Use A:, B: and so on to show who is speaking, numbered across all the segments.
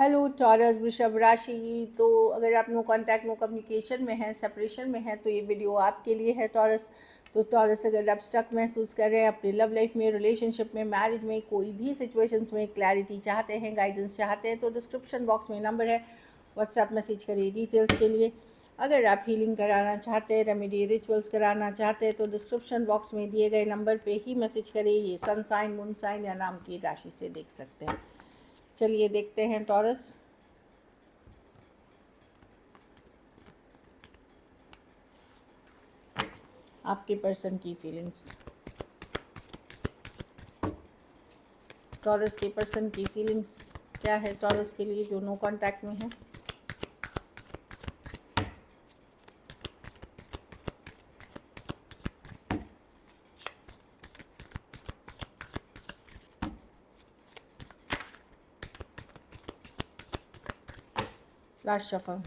A: Hello taurus वृषभ राशि। तो अगर आप नो कांटेक्ट नो कम्युनिकेशन में हैं, सेपरेशन में हैं, तो ये वीडियो आपके लिए है टॉरस। तो टॉरस, अगर आप स्टक महसूस कर रहे हैं अपनी लव लाइफ में, रिलेशनशिप में, मैरिज में, कोई भी सिचुएशंस में क्लैरिटी चाहते हैं, गाइडेंस चाहते हैं, तो डिस्क्रिप्शन बॉक्स में नंबर है, व्हाट्सएप मैसेज करिए डिटेल्स के लिए। अगर आप हीलिंग कराना चाहते हैं, रेमेडी रिचुअल्स कराना चाहते हैं, तो डिस्क्रिप्शन बॉक्स में दिए गए नंबर पे ही मैसेज करिए। ये सन साइन, मून साइन या नाम की राशि से देख सकते हैं। चलिए देखते हैं टॉरस। आपके पर्सन की फीलिंग्स, टॉरस के पर्सन की फीलिंग्स क्या है टॉरस के लिए जो नो कांटेक्ट में है। Last shuffle.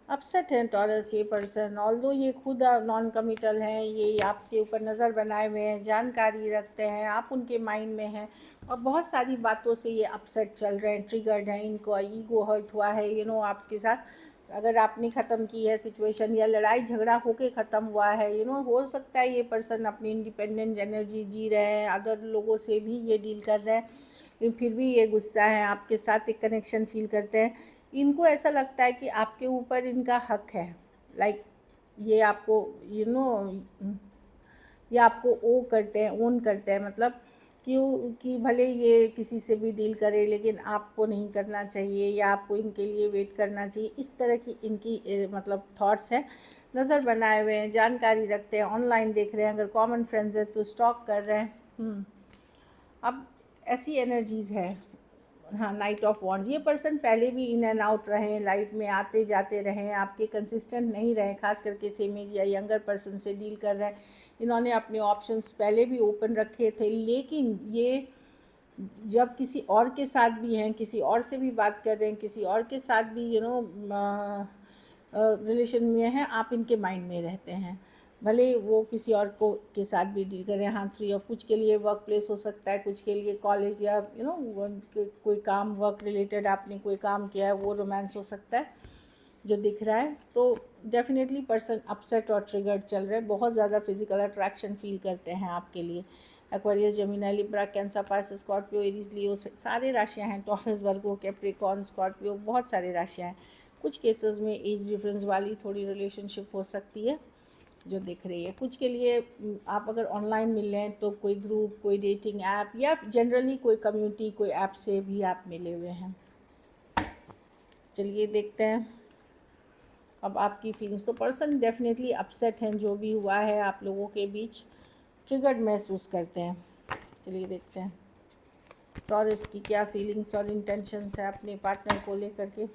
A: अपसेट है टॉरस ये पर्सन, ऑल्दो ये खुद नॉन कमिटल हैं, ये आपके ऊपर नज़र बनाए हुए हैं, जानकारी रखते हैं, आप उनके माइंड में हैं और बहुत सारी बातों से ये अपसेट चल रहे हैं, ट्रिगर्ड हैं, इनको ईगो हर्ट हुआ है आपके साथ। अगर आपने ख़त्म की है सिचुएशन या लड़ाई झगड़ा होके ख़त्म हुआ है, हो सकता है ये पर्सन अपनी इंडिपेंडेंट एनर्जी जी रहे हैं, अदर लोगों से भी ये डील कर रहे हैं, लेकिन फिर भी ये गुस्सा है, आपके साथ एक कनेक्शन फील करते हैं। इनको ऐसा लगता है कि आपके ऊपर इनका हक है, लाइक ये आपको ये आपको ओ करते हैं, ओन करते हैं, मतलब क्यों कि भले ये किसी से भी डील करे लेकिन आपको नहीं करना चाहिए या आपको इनके लिए वेट करना चाहिए, इस तरह की इनकी मतलब थॉट्स हैं। नज़र बनाए हुए हैं, जानकारी रखते हैं, ऑनलाइन देख रहे हैं, अगर कॉमन फ्रेंड्स हैं तो स्टॉक कर रहे हैं। अब ऐसी एनर्जीज़ है। हाँ, नाइट ऑफ वॉन्ड्स, ये पर्सन पहले भी इन एंड आउट रहे लाइफ में, आते जाते रहे, आपके कंसिस्टेंट नहीं रहे, खास करके सेम एज या यंगर पर्सन से डील कर रहे हैं। इन्होंने अपने ऑप्शंस पहले भी ओपन रखे थे, लेकिन ये जब किसी और के साथ भी हैं, किसी और से भी बात कर रहे हैं, किसी और के साथ भी रिलेशन में हैं, आप इनके माइंड में रहते हैं, भले वो किसी और को के साथ भी डील करें। हाँ, 3 ऑफ कुछ के लिए वर्क प्लेस हो सकता है, कुछ के लिए कॉलेज या कोई काम, वर्क रिलेटेड आपने कोई काम किया है, वो रोमांस हो सकता है जो दिख रहा है। तो डेफिनेटली पर्सन अपसेट और ट्रिगर्ड चल रहे हैं, बहुत ज़्यादा फिजिकल अट्रैक्शन फील करते हैं आपके लिए। Aquarius, Gemini, Libra, Cancer, Pisces, Scorpio, Aries, Leo, सारे राशियाँ हैं, टॉरस, वर्गो, कैप्रिकॉर्न, स्कॉर्पियो, बहुत सारे राशियाँ हैं। कुछ केसेस में एज डिफरेंस वाली थोड़ी रिलेशनशिप हो सकती है जो दिख रही है। कुछ के लिए आप अगर ऑनलाइन मिल रहे हैं तो कोई ग्रुप, कोई डेटिंग ऐप या जनरली कोई कम्युनिटी, कोई ऐप से भी आप मिले हुए हैं। चलिए देखते हैं अब आपकी फीलिंग्स। तो पर्सन डेफिनेटली अपसेट हैं, जो भी हुआ है आप लोगों के बीच, ट्रिगर्ड महसूस करते हैं। चलिए देखते हैं टॉरस की क्या फीलिंग्स और इंटेंशंस है अपने पार्टनर को लेकर के।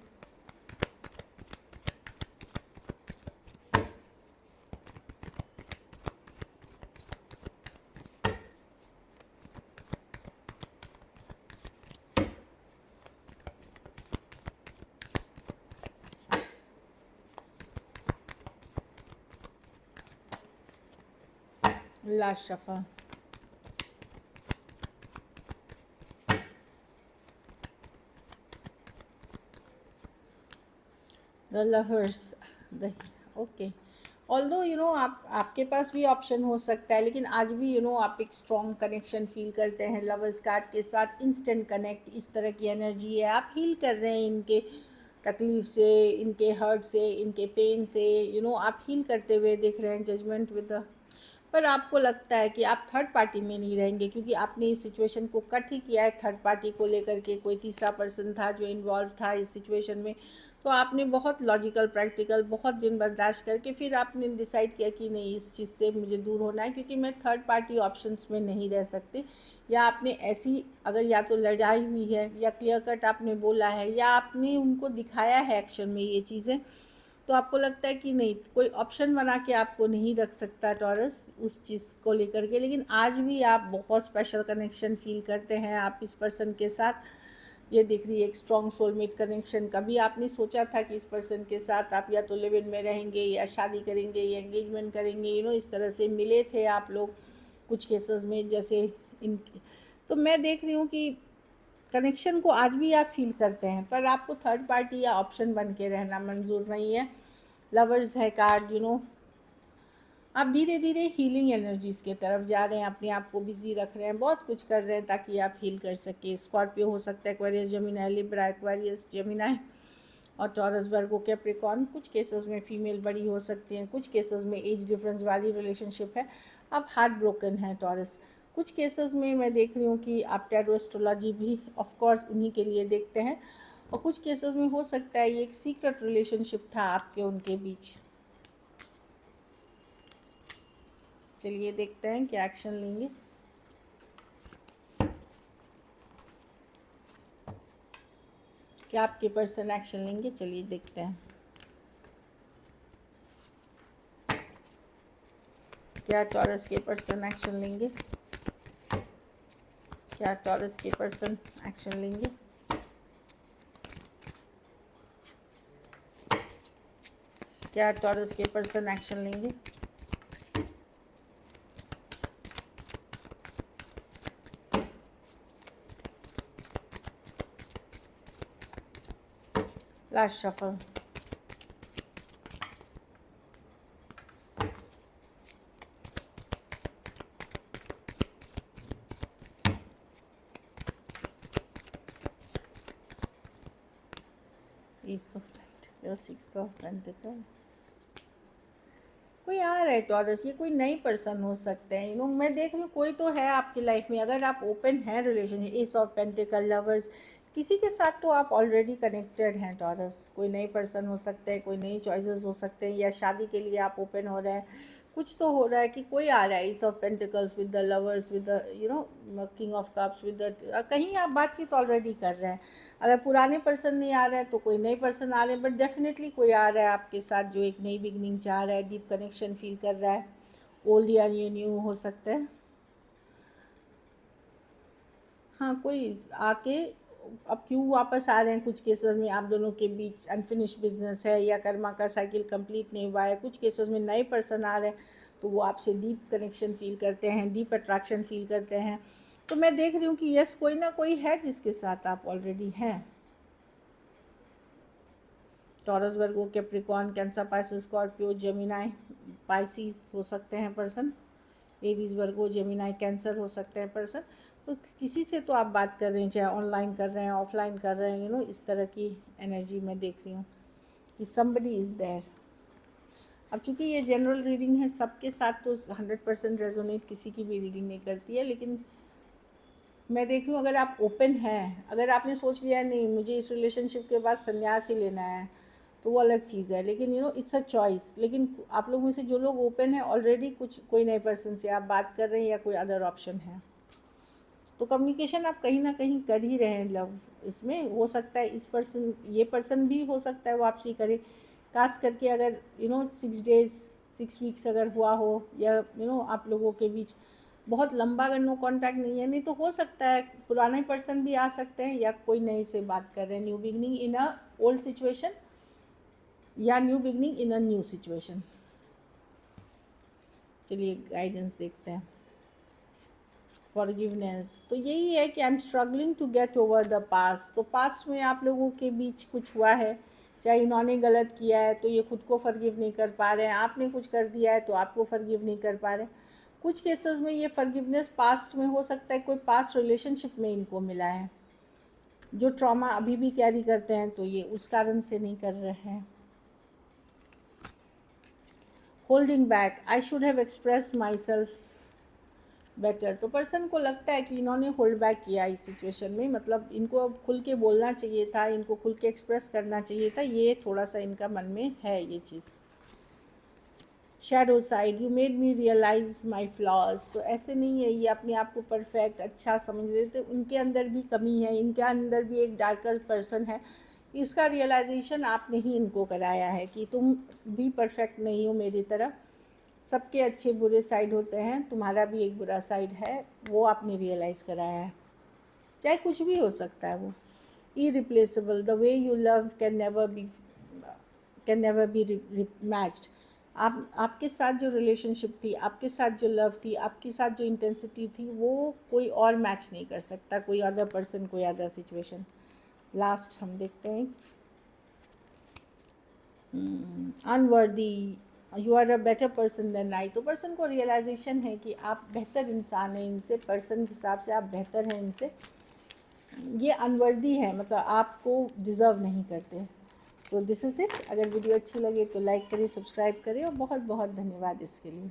A: Last shuffle. The lovers, the okay. Although आपके पास भी ऑप्शन हो सकता है, लेकिन आज भी आप एक स्ट्रॉन्ग कनेक्शन फील करते हैं लवर्स कार्ड के साथ, इंस्टेंट कनेक्ट, इस तरह की एनर्जी है। आप हील कर रहे हैं इनके तकलीफ़ से, इनके हर्ट से, इनके पेन से, आप हील करते हुए दिख रहे हैं। जजमेंट विद द, पर आपको लगता है कि आप थर्ड पार्टी में नहीं रहेंगे, क्योंकि आपने इस सिचुएशन को कट ही किया है थर्ड पार्टी को लेकर के। कोई तीसरा पर्सन था जो इन्वॉल्व था इस सिचुएशन में, तो आपने बहुत लॉजिकल, प्रैक्टिकल, बहुत दिन बर्दाश्त करके फिर आपने डिसाइड किया कि नहीं, इस चीज़ से मुझे दूर होना है, क्योंकि मैं थर्ड पार्टी ऑप्शंस में नहीं रह सकती। या आपने ऐसी, अगर या तो लड़ाई हुई है या क्लियर कट आपने बोला है या आपने उनको दिखाया है एक्शन में ये चीज़ें, तो आपको लगता है कि नहीं, कोई ऑप्शन बना के आपको नहीं रख सकता टॉरस उस चीज़ को लेकर के। लेकिन आज भी आप बहुत स्पेशल कनेक्शन फील करते हैं आप इस पर्सन के साथ, ये दिख रही है एक स्ट्रॉन्ग सोलमेट कनेक्शन। कभी आपने सोचा था कि इस पर्सन के साथ आप या तो लिव इन में रहेंगे या शादी करेंगे या एंगेजमेंट करेंगे, इस तरह से मिले थे आप लोग कुछ केसेस में, जैसे इन। तो मैं देख रही हूँ कि कनेक्शन को आज भी आप फील करते हैं, पर आपको थर्ड पार्टी या ऑप्शन बन के रहना मंजूर नहीं है। लवर्स है कार्ड, आप धीरे धीरे हीलिंग एनर्जीज़ की तरफ जा रहे हैं, अपने आप को बिजी रख रहे हैं, बहुत कुछ कर रहे हैं ताकि आप हील कर सके। स्कॉर्पियो हो सकता है, Aquarius, Gemini, Libra, Aquarius, Gemini और टॉरस, वर्गो, कैप्रिकॉर्न। कुछ केसेस में फीमेल बड़ी हो सकती हैं, कुछ केसेस में एज डिफरेंस वाली रिलेशनशिप है, आप हार्ट ब्रोकन हैं टॉरस। कुछ केसेस में मैं देख रही हूँ कि आप टैरो एस्ट्रोलॉजी भी ऑफ कोर्स उन्हीं के लिए देखते हैं, और कुछ केसेस में हो सकता है ये एक सीक्रेट रिलेशनशिप था आपके उनके बीच। चलिए देखते हैं क्या एक्शन लेंगे। क्या आपके पर्सन एक्शन लेंगे, चलिए देखते हैं। क्या टॉरस के पर्सन एक्शन लेंगे, क्या टॉरस के पर्सन एक्शन लेंगे। क्या टॉरस के पर्सन एक्शन लेंगे। Last shuffle. S of pentacle, six of pentacle. कोई आ रहा है टॉरस, ये कोई नई पर्सन हो सकते हैं। मैं देख रही हूँ कोई तो है आपकी लाइफ में, अगर आप ओपन हैं relationship, S of pentacle, lovers, किसी के साथ तो आप ऑलरेडी कनेक्टेड हैं टॉरस। कोई नई पर्सन हो सकते हैं, कोई नई चॉइसेस हो सकते हैं, या शादी के लिए आप ओपन हो रहे हैं। कुछ तो हो रहा है कि कोई आ रहा है, S of pentacles with the lovers, with the king of cups, with the, कहीं आप बातचीत ऑलरेडी कर रहे हैं। अगर पुराने पर्सन नहीं आ रहे हैं तो कोई नए पर्सन आ रहे हैं, बट डेफिनेटली कोई आ रहा है आपके साथ जो एक नई बिगनिंग चाह रहा है, डीप कनेक्शन फील कर रहा है। ओल्ड या न्यू हो सकता है। हाँ, कोई आके अब क्यों वापस आ रहे हैं, कुछ केसेस में आप दोनों के बीच अनफिनिश्ड बिजनेस है, या कर्मा का साइकिल कंप्लीट नहीं हुआ है। कुछ केसेस में नए पर्सन आ रहे हैं तो वो आपसे डीप कनेक्शन फील करते हैं, डीप अट्रैक्शन फील करते हैं। तो मैं देख रही हूँ कि यस, कोई ना कोई है जिसके साथ आप ऑलरेडी हैं। Taurus, Virgo, Capricorn, Cancer, Pisces, Scorpio, Gemini, Pisces हो सकते हैं person. Aries, Virgo, Gemini, Cancer हो सकते हैं पर्सन। तो किसी से तो आप बात कर रहे हैं, चाहे ऑनलाइन कर रहे हैं, ऑफलाइन कर रहे हैं, इस तरह की एनर्जी मैं देख रही हूँ कि somebody इज़ देयर। अब चूंकि ये जनरल रीडिंग है, सबके साथ तो 100% रेजोनेट किसी की भी रीडिंग नहीं करती है, लेकिन मैं देख रही हूँ अगर आप ओपन हैं, अगर आपने सोच लिया है नहीं मुझे इस रिलेशनशिप के बाद संन्यास ही लेना है, तो वो अलग चीज़ है, लेकिन इट्स अ चॉइस। लेकिन आप लोग में से जो लोग ओपन हैं ऑलरेडी, कुछ कोई नए पर्सन से आप बात कर रहे हैं या कोई अदर ऑप्शन है, तो कम्युनिकेशन आप कहीं ना कहीं कर ही रहे हैं। लव इसमें हो सकता है, इस पर्सन, ये पर्सन भी हो सकता है वापसी करे, खास करके अगर 6 डेज़ 6 वीक्स अगर हुआ हो, या आप लोगों के बीच बहुत लंबा अगर नो कांटेक्ट नहीं है, नहीं तो हो सकता है पुराने पर्सन भी आ सकते हैं, या कोई नए से बात कर रहे हैं। New beginning in a old situation, या new beginning in a new situation. चलिए गाइडेंस देखते हैं। फॉरगिवनेस, तो यही है कि I am struggling to get over the past. तो पास्ट में आप लोगों के बीच कुछ हुआ है, चाहे इन्होंने गलत किया है तो ये खुद को फॉरगिव नहीं कर पा रहे हैं, आपने कुछ कर दिया है तो आपको फॉरगिव नहीं कर पा रहे। कुछ केसेस में ये फॉरगिवनेस पास्ट में हो सकता है, कोई पास्ट रिलेशनशिप में इनको मिला है जो ट्रॉमा अभी भी कैरी करते हैं, तो ये उस कारण से नहीं कर रहे हैं। Holding back, I should have express my self better. तो पर्सन को लगता है कि इन्होंने होल्ड बैक किया इस सिचुएशन में, मतलब इनको अब खुल के बोलना चाहिए था, इनको खुल के एक्सप्रेस करना चाहिए था, ये थोड़ा सा इनका मन में है ये चीज़। Shadow side, you made me realise my flaws. तो ऐसे नहीं है ये अपने आप को परफेक्ट अच्छा समझ रहे थे, उनके अंदर भी कमी है, इनके अंदर भी एक डार्कर पर्सन है। इसका रियलाइजेशन आपने ही इनको कराया है कि तुम भी परफेक्ट नहीं हो मेरी तरह, सबके अच्छे बुरे साइड होते हैं, तुम्हारा भी एक बुरा साइड है, वो आपने रियलाइज़ कराया है। चाहे कुछ भी हो सकता है वो, irreplaceable. The way you love can never be matched. आपके साथ जो रिलेशनशिप थी, आपके साथ जो लव थी, आपके साथ जो इंटेंसिटी थी, वो कोई और मैच नहीं कर सकता, कोई अदर पर्सन, कोई अदर सिचुएशन। लास्ट हम देखते हैं, unworthy, you are a better person than I. तो पर्सन को रियलाइजेशन है कि आप बेहतर इंसान हैं इनसे, पर्सन के हिसाब से आप बेहतर हैं इनसे, ये अनवर्दी है, मतलब आपको डिज़र्व नहीं करते। So this is it. अगर वीडियो अच्छी लगे तो लाइक करिए, सब्सक्राइब करिए, और बहुत बहुत धन्यवाद इसके लिए।